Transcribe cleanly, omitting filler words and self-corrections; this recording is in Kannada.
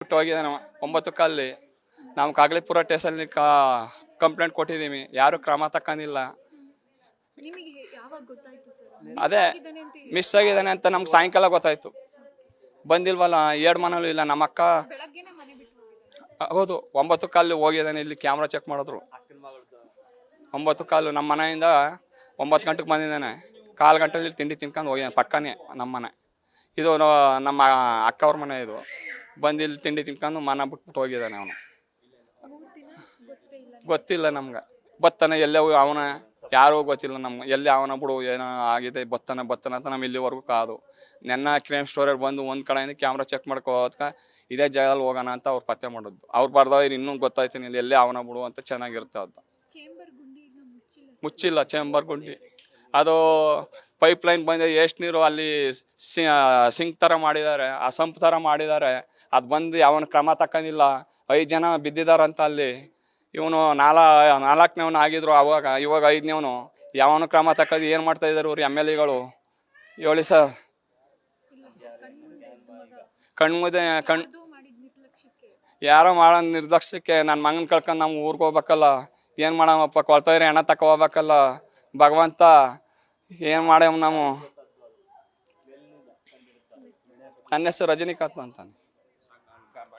ಬಿಟ್ಟು ಹೋಗಿದ್ದಾನೆ 9 ಕಾಲಲ್ಲಿ. ನಾವು ಕಾಗಲಿಪುರ ಸ್ಟೇಷನ್ಲಿ ಕಂಪ್ಲೇಂಟ್ ಕೊಟ್ಟಿದ್ದೀವಿ, ಯಾರು ಕ್ರಮ ತಕ್ಕಂದಿಲ್ಲ. ನಿಮಗೆ ಯಾವಾಗ ಗೊತ್ತಾಯ್ತು ಸರ್ ಅದೇ ಮಿಸ್ ಆಗಿದ್ದಾನೆ ಅಂತ ನಮ್ಗೆ ಸಾಯಂಕಾಲ ಗೊತ್ತಾಯ್ತು. ಬಂದಿಲ್ವಲ್ಲ, 2 ಮನೇಲೂ ಇಲ್ಲ. ನಮ್ಮ ಅಕ್ಕ ಬೆಳಗ್ಗೆನೆ ಮನೆ ಬಿಟ್ಟು ಹೋಗಿದ್ದಾರೆ? ಹೌದು 9 ಕಾಲಲ್ಲಿ ಹೋಗಿದ್ದಾನೆ. ಇಲ್ಲಿ ಕ್ಯಾಮ್ರಾ ಚೆಕ್ ಮಾಡಿದ್ರು 9 ಕಾಲು. ನಮ್ಮ ಮನೆಯಿಂದ 9 ಗಂಟೆಗೆ ಬಂದಿದ್ದಾನೆ. 1/4 ಗಂಟೆಲಿ ತಿಂಡಿ ತಿನ್ಕೊಂಡು ಹೋಗಿದ್ದಾನೆ. ಪಕ್ಕನೇ ನಮ್ಮ ಮನೆ ಇದು, ನಮ್ಮ ಅಕ್ಕವ್ರ ಮನೆ ಇದು. ಬಂದು ಇಲ್ಲಿ ತಿಂಡಿ ತಿನ್ಕೊಂಡು ಮನೆ ಬಿಟ್ಬಿಟ್ಟು ಹೋಗಿದ್ದಾನೆ ಅವನು. ಗೊತ್ತಿಲ್ಲ ನಮ್ಗೆ. ಬತ್ತಾನೆ ಎಲ್ಲೇ ಅವನ ಯಾರೂ ಗೊತ್ತಿಲ್ಲ ನಮ್ಗೆ. ಎಲ್ಲಿ ಅವನ ಬಿಡು ಏನೋ ಆಗಿದೆ, ಬತ್ತಾನೆ ಅಂತ ನಮ್ಮ ಇಲ್ಲಿವರೆಗೂ ಕಾದು. ನೆನ್ನ ಕ್ರೈಮ್ ಸ್ಟೋರಿಯವ್ರು ಬಂದು ಒಂದು ಕಡೆಯಿಂದ ಕ್ಯಾಮ್ರಾ ಚೆಕ್ ಮಾಡ್ಕೋದಕ್ಕೆ ಇದೇ ಜಾಗದಲ್ಲಿ ಹೋಗೋಣ ಅಂತ ಅವ್ರು ಪತ್ತೆ ಮಾಡೋದು. ಅವ್ರು ಬರ್ದವ್ರು ಇನ್ನೂ ಗೊತ್ತಾಯ್ತೀನಿ ಇಲ್ಲಿ ಎಲ್ಲೇ ಅವನ ಬಿಡು ಅಂತ ಚೆನ್ನಾಗಿರುತ್ತೆ. ಅದು ಮುಚ್ಚಿಲ್ಲ ಚೇಂಬರ್ ಗುಂಡಿ. ಅದು ಪೈಪ್ ಲೈನ್ ಬಂದ ಎಷ್ಟು ನೀರು ಅಲ್ಲಿ ಸಿಂಕ್ ಥರ ಮಾಡಿದ್ದಾರೆ, ಆ ಸಂಪ್ ಥರ ಮಾಡಿದ್ದಾರೆ. ಅದು ಬಂದು ಯಾವನ ಕ್ರಮ ತಕ್ಕಂದಿಲ್ಲ. 5 ಜನ ಬಿದ್ದಿದಾರಂತ ಅಲ್ಲಿ. ಇವನು 4ನೇವನು ಆಗಿದ್ರು ಅವಾಗ. ಇವಾಗ 5ನೇವನು. ಯಾವನು ಕ್ರಮ ತಕ್ಕದು ಏನು ಮಾಡ್ತಾ ಇದ್ದಾರೆ ಇವ್ರು MLAಗಳು ಹೇಳಿ ಸರ್? ಕಣ್ಮುದೆ ಯಾರೋ ಮಾಡೋ ನಿರ್ಲಕ್ಷ್ಯಕ್ಕೆ ನನ್ನ ಮಗನ ಕಳ್ಕೊಂಡು ನಾವು ಊರಿಗೆ ಹೋಗ್ಬೇಕಲ್ಲ. ಏನು ಮಾಡಮಪ್ಪ, ಕೊಳ್ತಾಯಿದ್ರೆ ಹೆಣ ತಕ ಹೋಗ್ಬೇಕಲ್ಲ. ಭಗವಂತ ಏನು ಮಾಡೇವು ನಾವು? ನನ್ನ ಹೆಸರು ರಜನಿಕಾಂತ್ ಅಂತಾನೆ.